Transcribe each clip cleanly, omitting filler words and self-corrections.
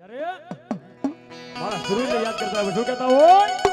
મારા ગુરુને યાદ કરતા હોય શું કહેતા હોય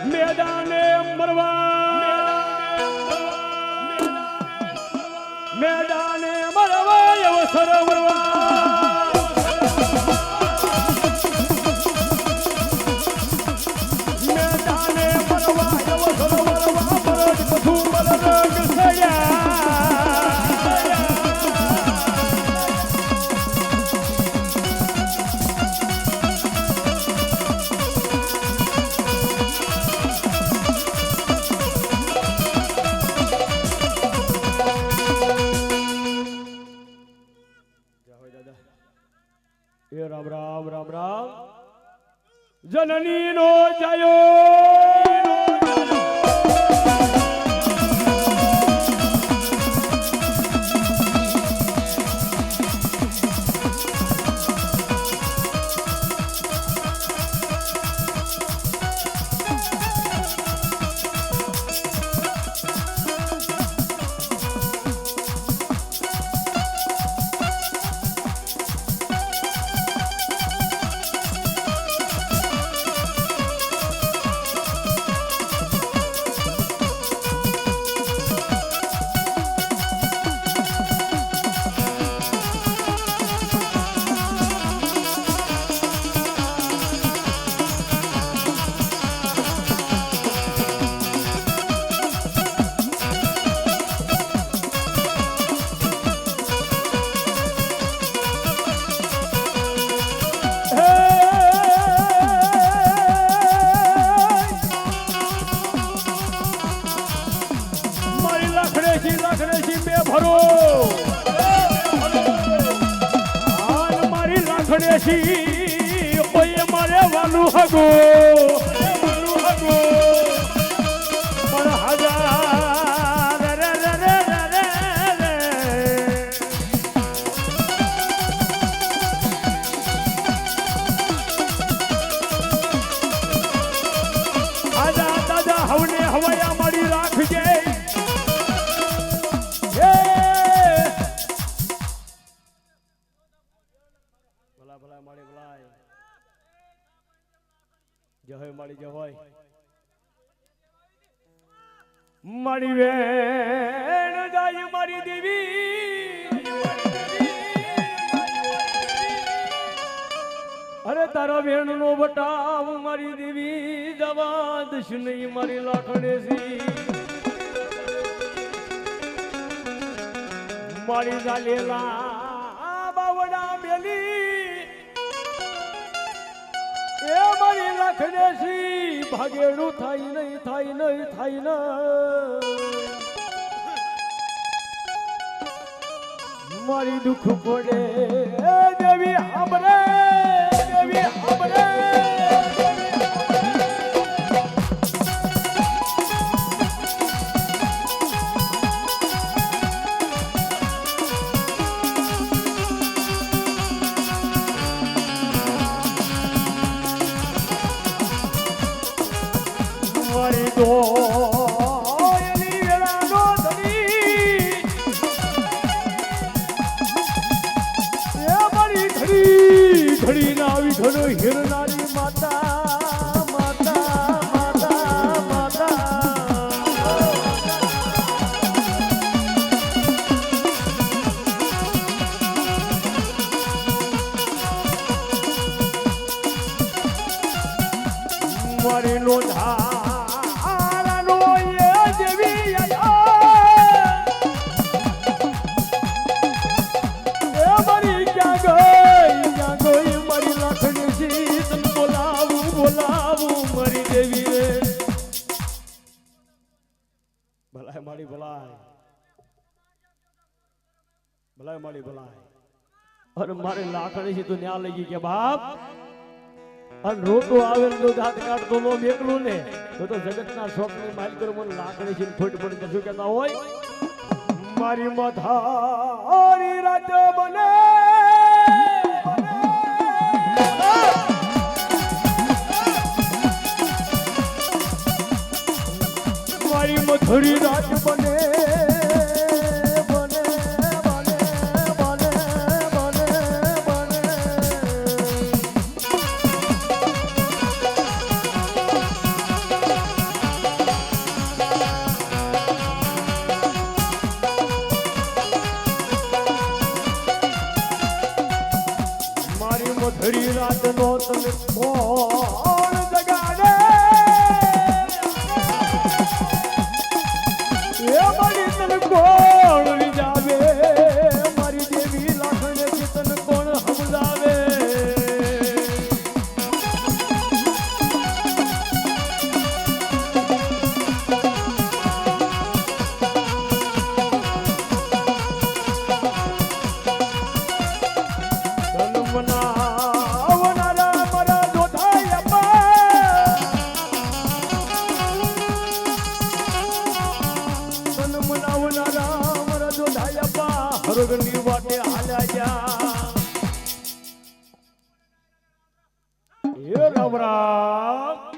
મેદાને મરવા અવસર મેદાને મરવા અવસર મરજ બધું મરગ સયા રામ રામ રામ રામ જનની નો જાયો કોઈ મારે વાલું હગો પણ હજાર રે રે રે રે આજા દાદા હવને હવાયા મારી રાખજે જય મારી જય હોય મારી વેણ ગાય મારી દેવી અરે તારા વેણ નો બટાવ મારી દેવી દવા દશ નહીં મારી લાખણેસી મારી જાલેલા બાવડા બેલી એ મારી લખનેસી ભાગેડું થાય નહીં થાય નહીં થાય ન મારી દુઃખ પડે એ દેવી હાબરે દેવી હાબરે મારી દો એની વેળાનો ધણી વિધડી ના વિધડો હિરનારી માતા માતા માતા માતા મારી નો ધારાનો એ જેવી એ મારી ક્યાં ગઈ મારી લાખની સીત બોલાવું બોલાવું મારી દેવી રે ભલાય મારી ભલાય ભલાય મારી ભલાય અરે મારી લાખની સીત ન્યા લઈ ગઈ કે બાપ અને રોટો આવેલ તો દાંત કાઢતો નો બેકલું ને તો જગતના શોખની માલિક મને લાકડી છે થોડી પડી કશું કહેતા હોય મારી મધારી રાત બને મારી મધુરી રાત બને મધુરી રાત નો તમે કોણ જગાડે એ મારી તને કોણ રીજાવે મારી દેવી લાખને તને કોણ સમજાવે હરગની વાટે હાલ્યા જા એ રામ રામ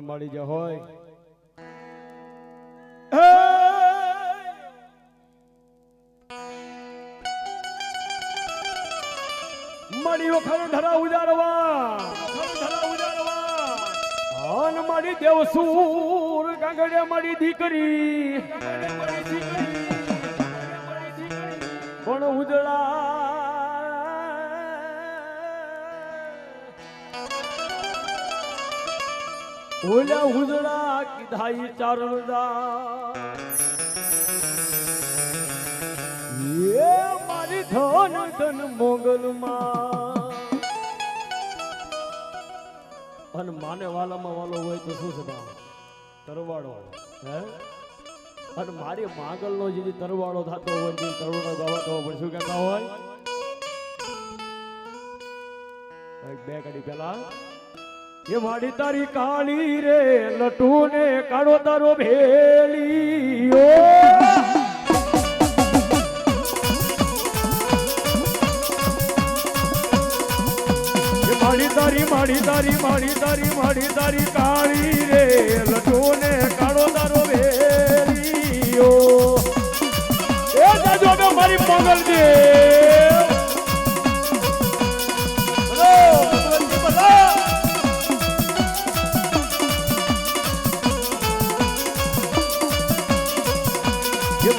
મળી જ હોય મળી વખત ધરા ઉજારવા અન મળી દેવસૂર કાગડે મળી દીકરી પણ ઉજળા ઓલા ઉજળા કીધાઈ ચારણદા એ મારી ધન ધન મોગલમાં અને માને વાલામાં વાલો હોય તો શું છે તરવાડો હે અને મારી માગલનો જે તરવાડો થતો હોય તે તરવાડો ગાવાતો હોય શું કહેતા હોય બે કડી પેલા ये वाड़ी तारी काली रे लटू ने काड़ो तारो भेली ओ ये माड़ी तारी काली रे लटू ने काड़ो तारो भेली ओ ए जाजो में मारी मंगल दे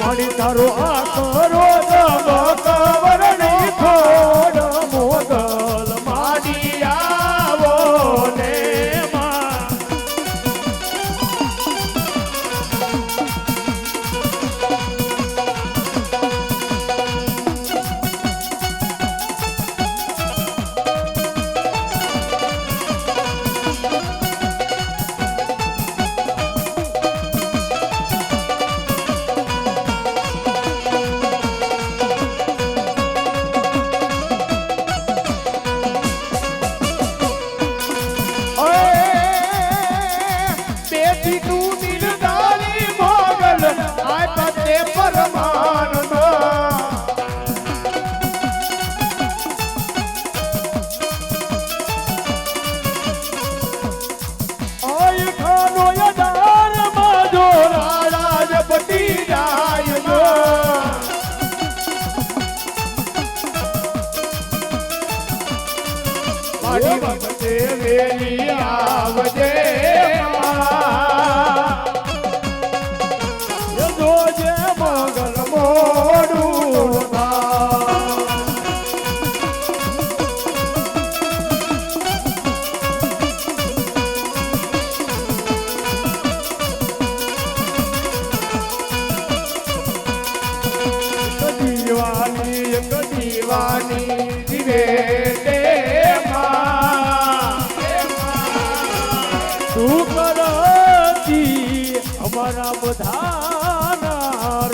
મારી તારો આ કરો કવર નહીં થોડ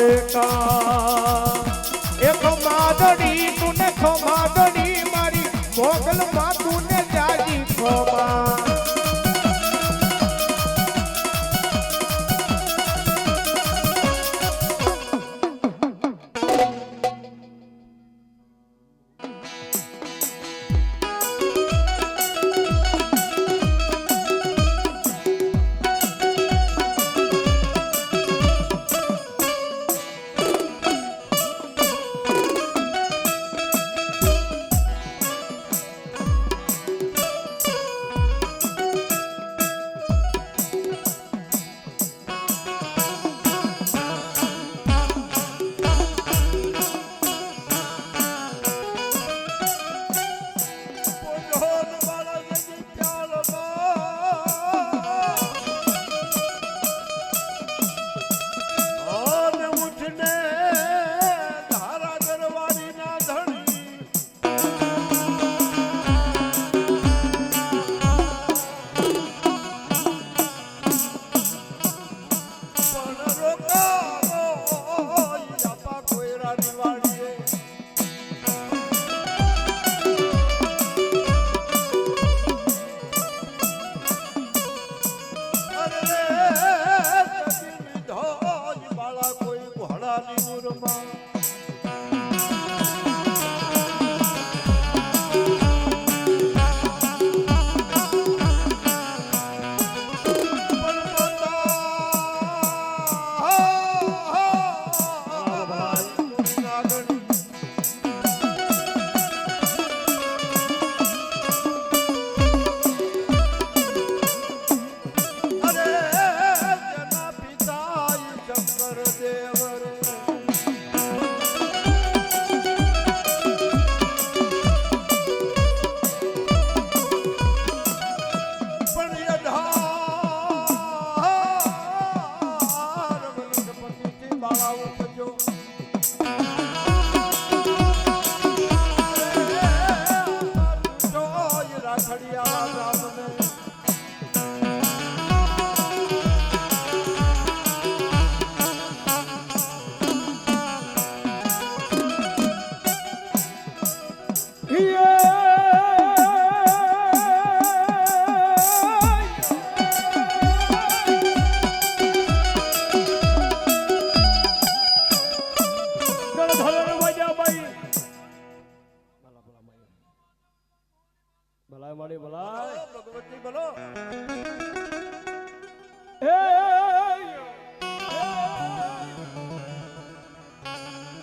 મારે કા એક માદડી તું ને ખો માદડી મારી મોગલ માં તું ને જાજી ખોમા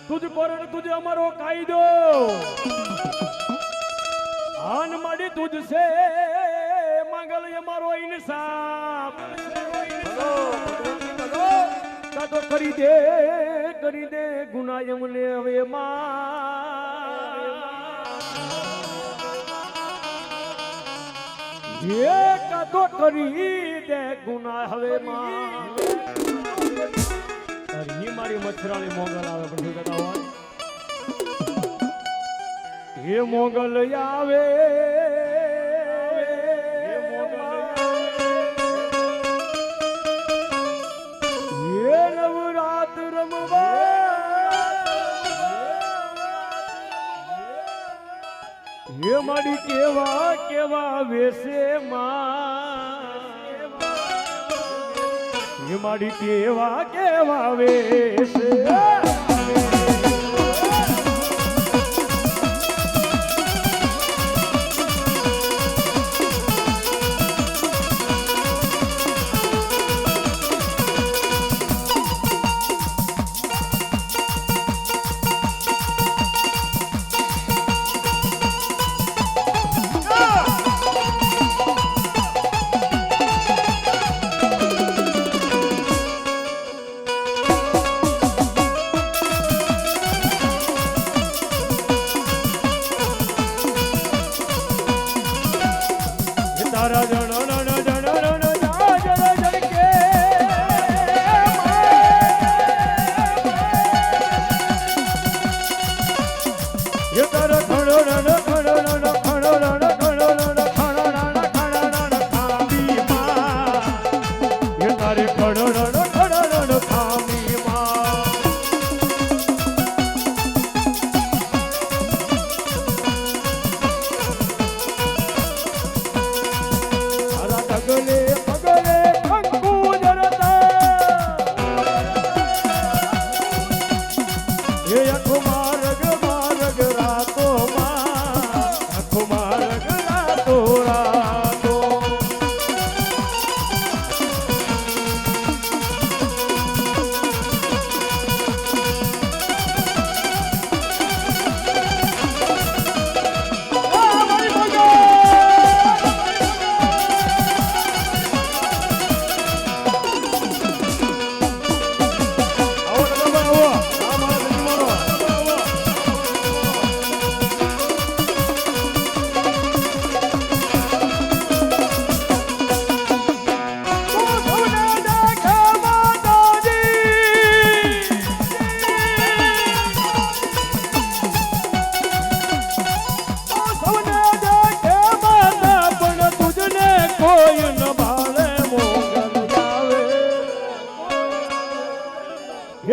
તુજ પર તુજ અમારો કાયદો આન માડી તુજ સે મંગલ અમારો ઇન્સાફ કાતો કરી દે ગુના એમને હવે એ કાતો કરી દે ગુના હવે ઈ મારી મચ્છરાણી મોગલ આવે પછી કહેતા હોય હે મોગલ આવે હે નવરાત રમવા હે મારી કેવા વેસે માં મારી કેવા વેશે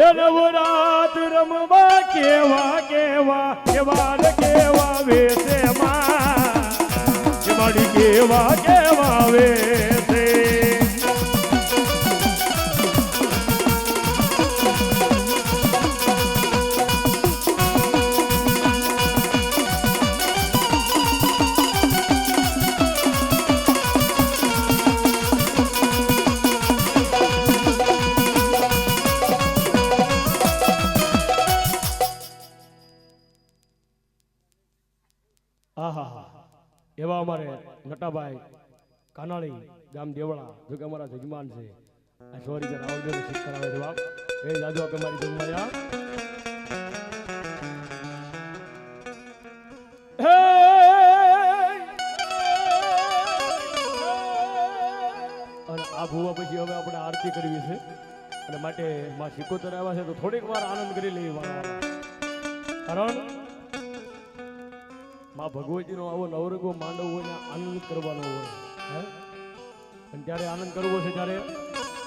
એ નવરાત રમવા કેવા કેવા કેવા ને કેવા વેસે માં એ મારી કેવા કેવા વેસે એવા અમારે નટાભાઈ કાનાળી ગામ દેવળા જો કે અમારા જજમાન છે આ સોરી કે રાવણદેવ શીખ કરાવે છે બાપ એ જાજો આપે મારી જમવાયા અને આ ભૂવા પછી હવે આપણે આરતી કરવી છે અને માટે માં શિકોતર આવ્યા છે તો થોડીક વાર આનંદ કરી લઈએ કારણ માં ભગવતીનો આવો નવરંગો માંડવ હોય ને આનંદ કરવાનો હોય હે અને ત્યારે આનંદ કરવો છે ત્યારે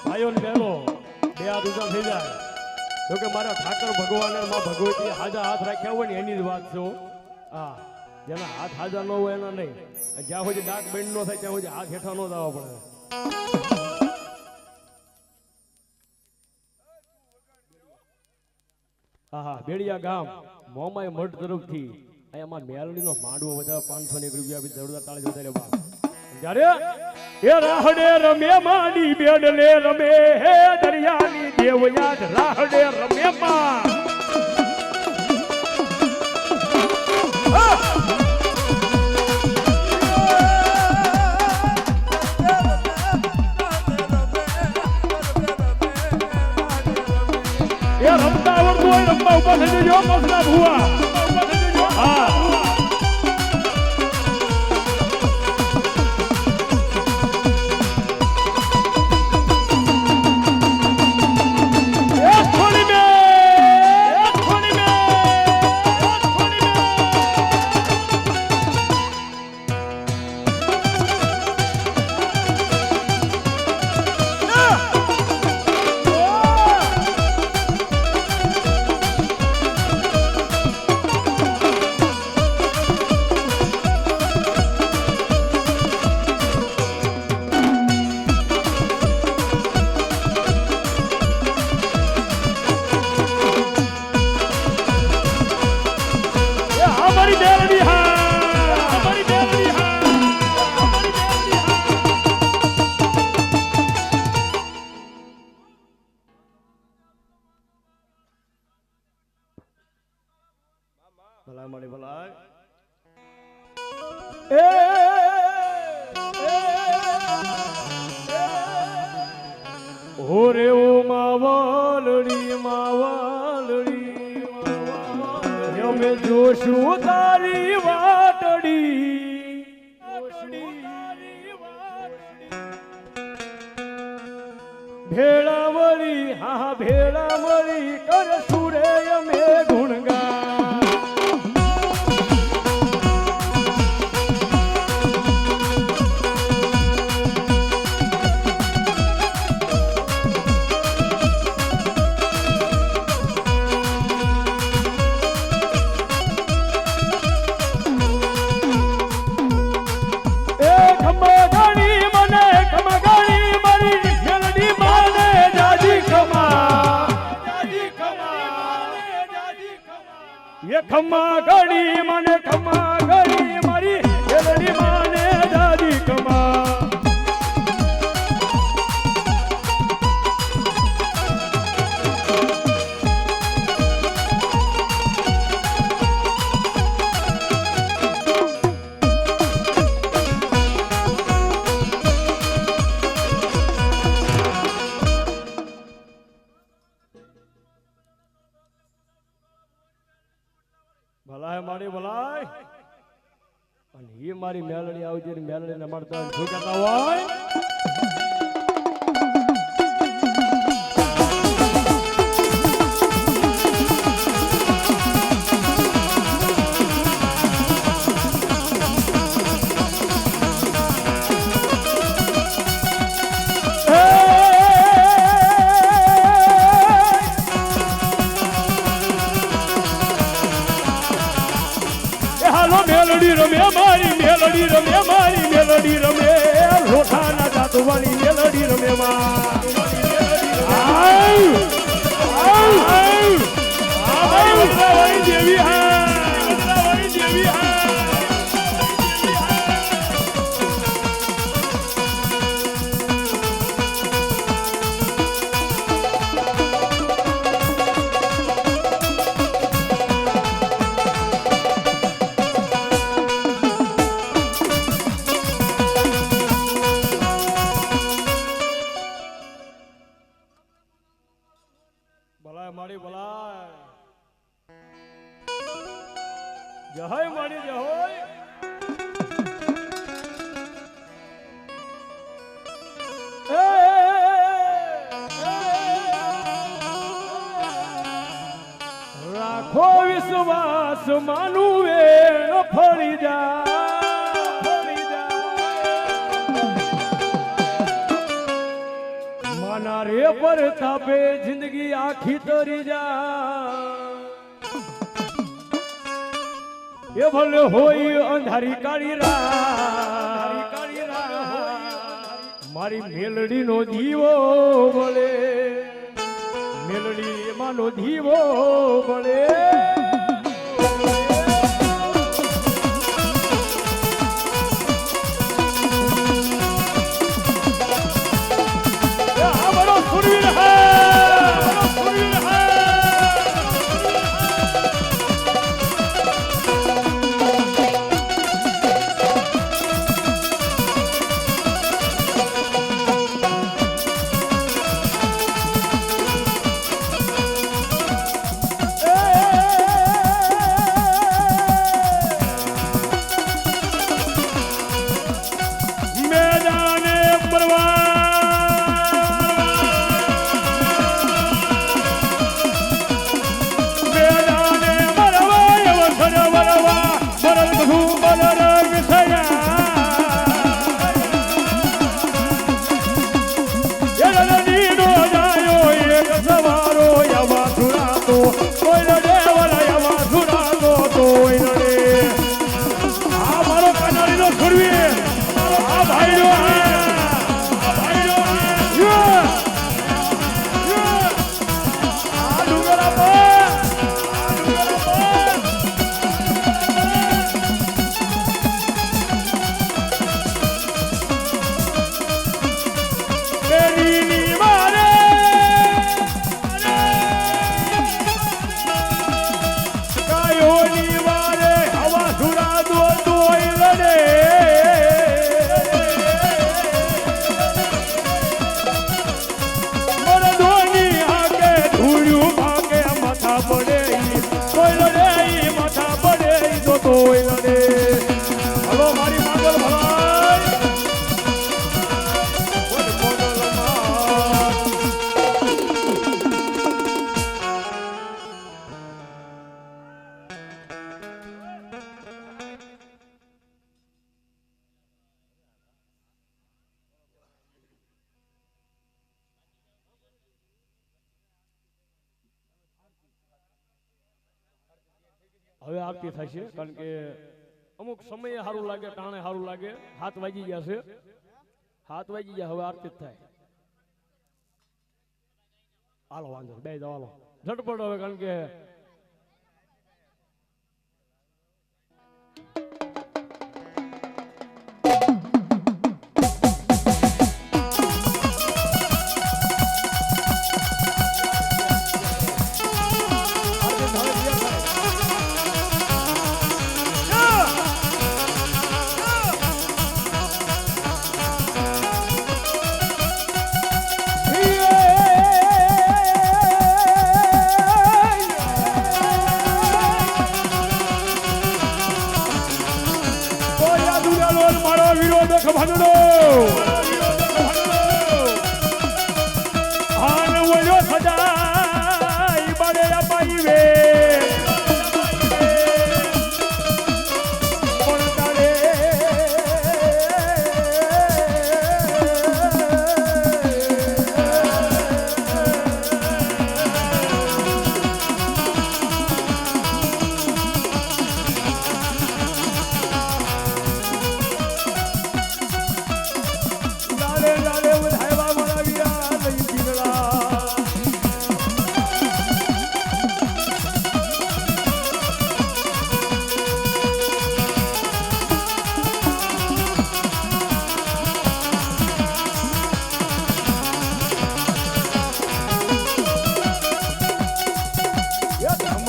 ભાઈઓ ને બહેનો બે હાથ ઊંચા થઈ જાય તો કે મારા ઠાકર ભગવાને માં ભગવતી હાજા હાથ રાખ્યા હોય ને એની જ વાત છે હા જેના હાથ હાજા ન હોય એના નહીં જ્યાં સુધી ડાક બેન્ડ નો થાય ત્યાં સુધી હાથ હેઠા ન જવા પડે હા બેડિયા ગામ મોમાઈ મઠ તરફથી અહીંયા મેલડીનો માંડવો બધા 500 રૂપિયા બી જરૂર તાળી વધારે બાપ જ્યારે એ રાહડે રમે માડી બેડલે રમે હે દરિયાની દેવ યાદ રાહડે રમે માં એ રમતા આવડતું હોય રમવા ઉભા થઈ જજો મસલા ભુવા હા ઓરે ઓ માવાલડી માવાલડી અમે જોશું તારી વાટડી ભેળા મળી હા ભેળા મળી કરશું રે અમે ગુણગાન ખમ્મા ઘડી મને ખમ્મા ઘડી મારી એલડી માને દાદી કમા ભલાય મારી ભલાય અને એ મારી મેલડી આવતી ને મેલડીને મળતા શું કહેતા હોય મેલડી રમે મારી મેલડી રમે લોઠાના જાતવાળી મેલડી રમે માં દેવી હા દેવી હા ભલાય મારી ભલાય જય મારી જય હોય રાખો વિશ્વાસ માનું વેણ ફરી જા માના રે પર તાપે જિંદગી આખી તરી જા એ ભલે હોય અંધારી કાળી રાત મારી મેલડી નો દીવો બળે મેલડી માનો દીવો બળે હવે આરતી થશે કારણ કે અમુક સમયે સારું લાગે ટાણે સારું લાગે 7 વાગી ગયા છે 7 વાગી ગયા હવે આરતી થાય હાલો વાંધો બે જાવ હાલો ઝટપટ હવે કારણ કે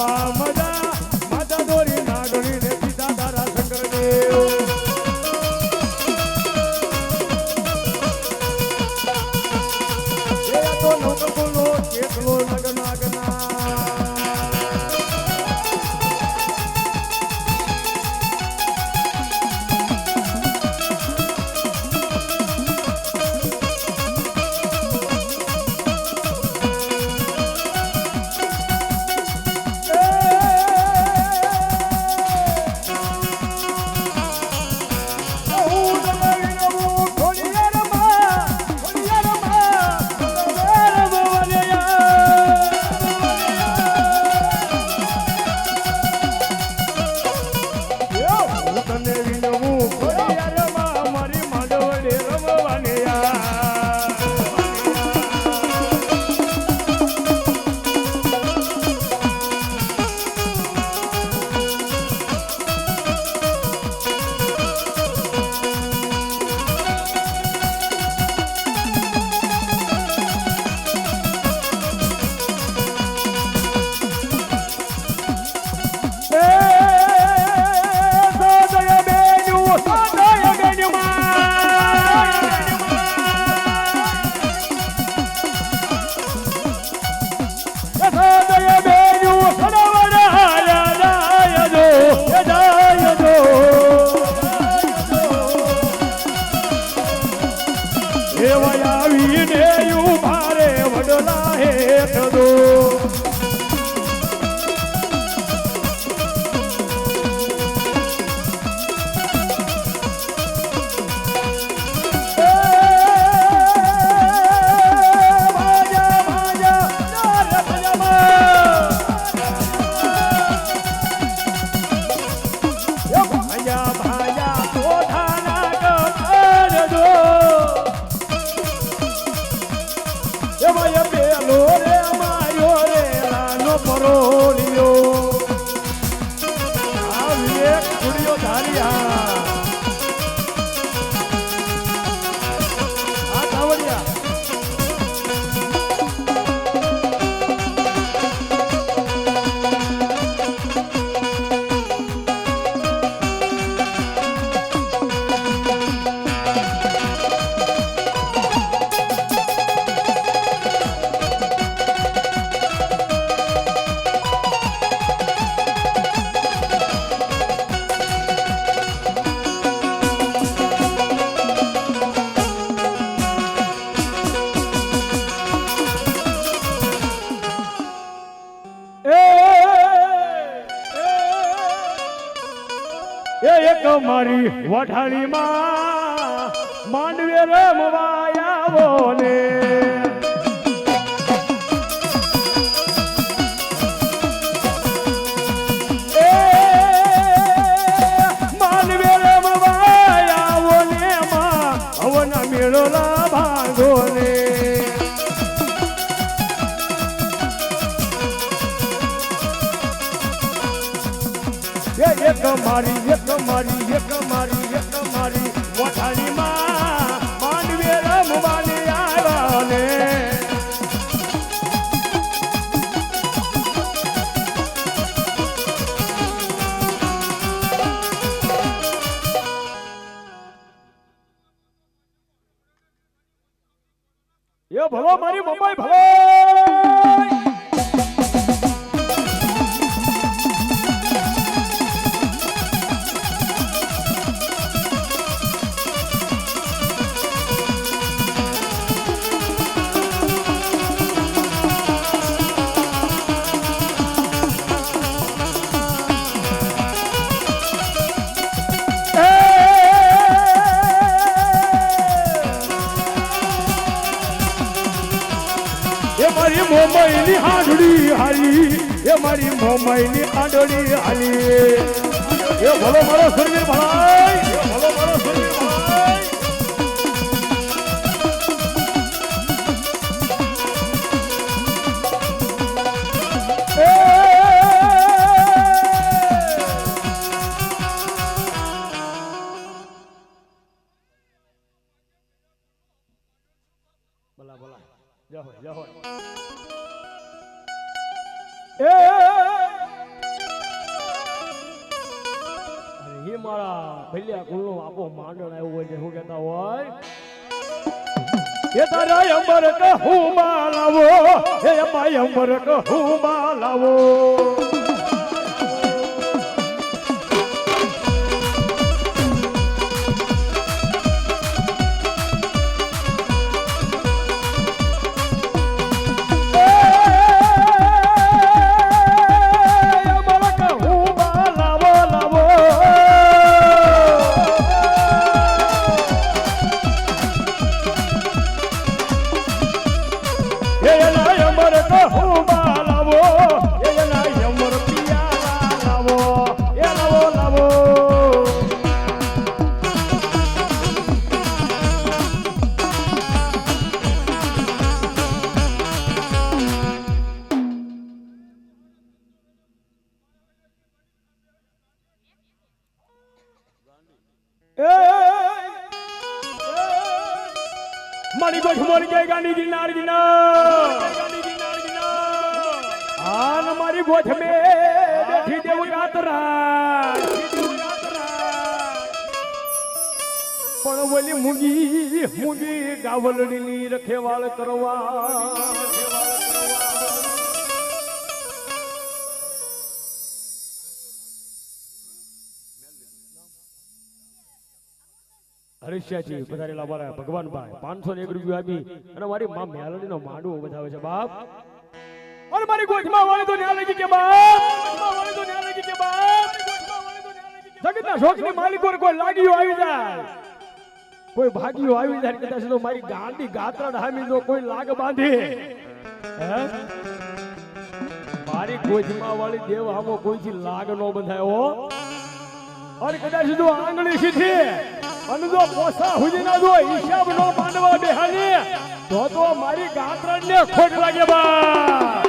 રામા મજા માતા દોરી નાગણી ને સીધા તારા શંકર દેવ એ તો નવકુલો કેટલો લગનાગના મારી વઢાણી માં માંડવે રમવા આવો ને માંડવે રમવા આવો ને માં હવના મેળોલા ભાંગો ને એક મારી વઠાણી માં માંડવે રમવાની આવ્યા ને એ ભલો મારી મુંબઈ ભલો મોમાઈની આંધળી હાલી એ મારી મોમાઈની આંધળી હાલી એ ભલો મારો સુરવીર ભાઈ એ ભલો મારો સુરવીર ભાઈ બોલા બોલા જય હો એ ભલ્યા કુલનો આપો માંડણ આવ્યો હોય શું કહેતા હોય એ તારા અમર કહું બાલાવો હે માય અમર કહું બાલાવો મારી ગોઠ મોરી ગઈ ગાંડી ગિરનાર આન મારી ગોઠ મે બેઠી દેવ ગાતરા પણ બોલી મૂગી ગાવલડીની રખેવાળ કરવા હરીશિયાજી પધારેલા મારા ભગવાનભાઈ 501 રૂપિયા આપી અને મારી માં મેલડીનો માંડવો બતાવે છે બાપ અને મારી ગોઠમાં વાળી તો ન્યા લાગી કે બાપ જગતના શોખની માલિકો કોઈ લાગીઓ આવી જાય કોઈ ભાગીઓ આવી જાય કદાચ તો મારી ગાંડી ગાત્રા ઢામી જો કોઈ લાગ બાંધે હે મારી ગોઠમાં વાળી દેવ આમો કોઈથી લાગ નો બંધાયો અને કદાચ જો આંગળી સીધી અને જો પોસા હુજીના જો હિસાબ નો માંડવા બેહાની તો મારી ગાત્રણને ખોટ લાગે બા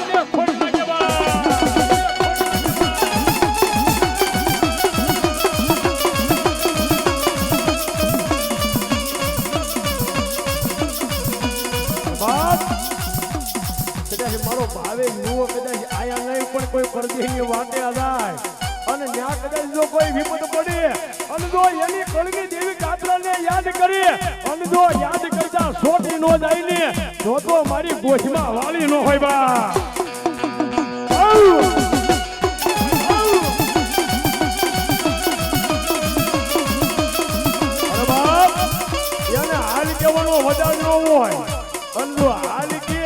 કદાચ મારો ભાવે યુવો કદાચ આયા નહીં પણ કોઈ પરદેશની વાટે આદાય અને ન્યા કદાચ જો કોઈ વિપત પડી અને જો એની કળગી દેવી ગાત્રાને યાદ કરી અને જો યાદ કરતા સોટી નો જાય ને તો મારી ગોઠમાં વાળી નો હોય બા અરે બાપ એને હાલ કેવાનો વધાર ન હોય અને જો હાલ કે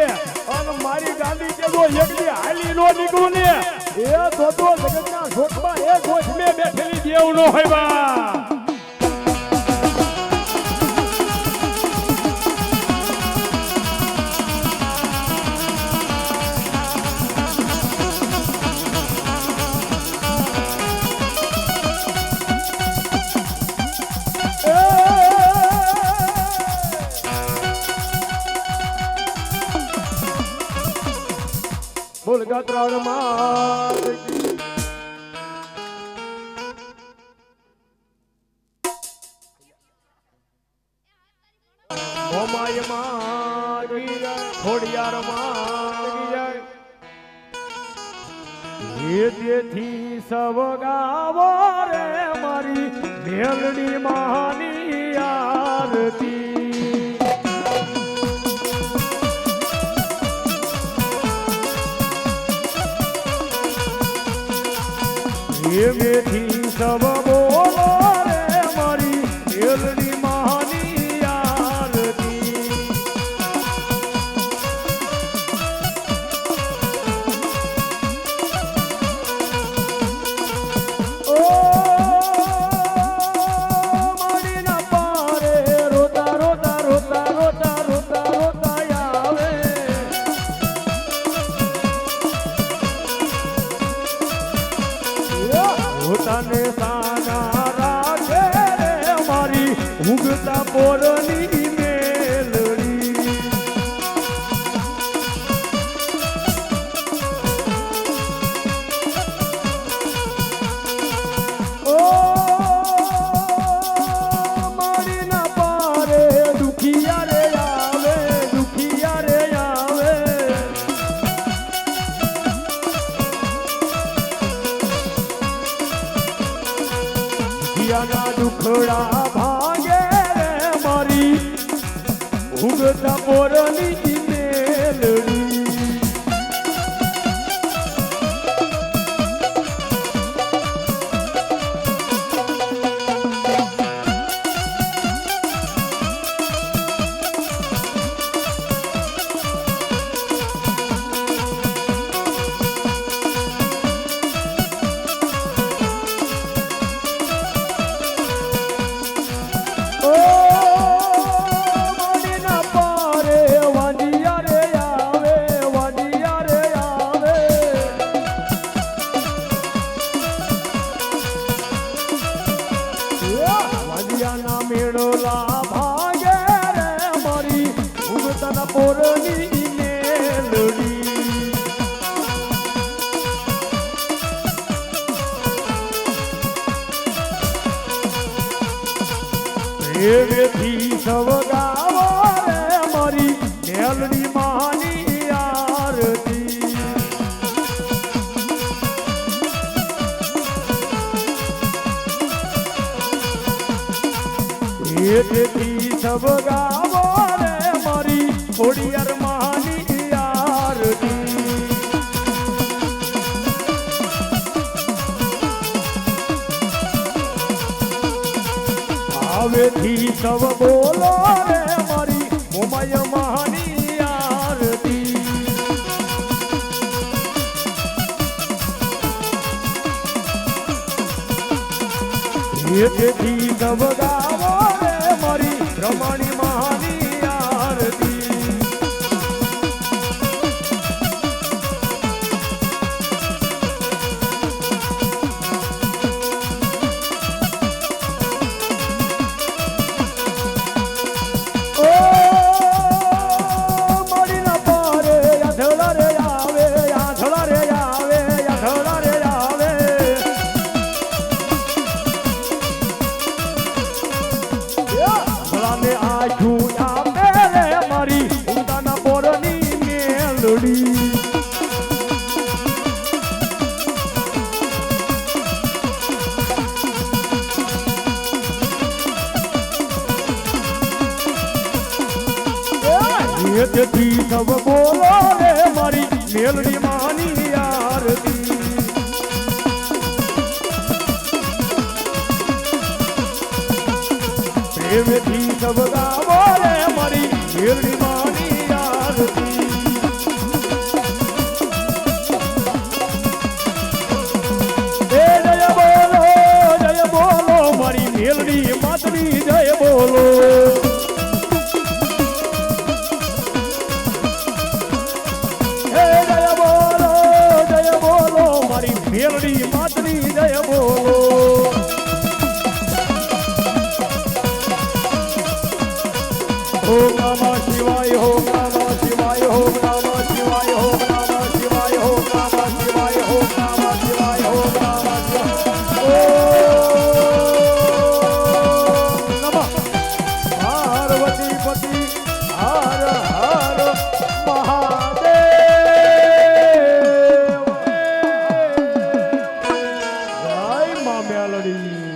અને મારી ગાંડી કે જો એકલી હાલી નો નીકળું ને એ તો જગતના શોકમાં એ ગોઠ મે બેઠેલી દેવ નો હોય બા બોલ ગાત્રા માં મોમાય માં ખોડિયાર માં તેથી સવ ગાવો રે મારી મેલડી મહાની આરતી મેથી સબ બોલો રે મારી મેલડી મહાની આરતી ઓ મારી ના પારે રોતા રોતા રોતા રોતા રોતા રોતા આવે પોતાને સાના રાખે રે મારી ઉગતા પોરની મેલડી ઓ મારી ના પારે દુખિયા રે આવે દુખિયા રે આવે મારિયાના દુખડા ભાંગે રે મારી ઉગતા પોરની મેલડી મેળોલા ભાગે રે મારી ઉગતના પોરની મેલડી પ્રેમથી સવ ગાવો રે મારી મેલડી માની આરતી એથી સબ ગાવો રે મારી ખોડિયાર માની આરતી આવેથી સબ બોલો રે મારી મોમાય માની આરતી એથી સબ ગાવો મારી રમણી મહાની આરતી ઓ મારી ના પારે યાધળા રે આવે યાધળા રે આવે યાધળા રે આવે ભલાને આજુ આપે રે મારી ઉદાના પોરની મેલડી એથી સબ બોલો રે મારી મેલડી માની આરતી પ્રેમથી સબ ગાવો રે મારી મેલડી માની આરતી એ જય બોલો મારી મેલડી માતની જય બોલો મેલડી માતની જય બોલો ઓમ નમઃ શિવાય ઓમ નમઃ શિવાય ઓમ નમઃ શિવાય ઓમ નમઃ શિવાય ઓમ નમઃ શિવાય ઓમ નમઃ શિવાય ઓમ નમઃ શિવાય ઓમ નમઃ પાર્વતી પતિ હર હર મહાદેવ જય મા મેલડી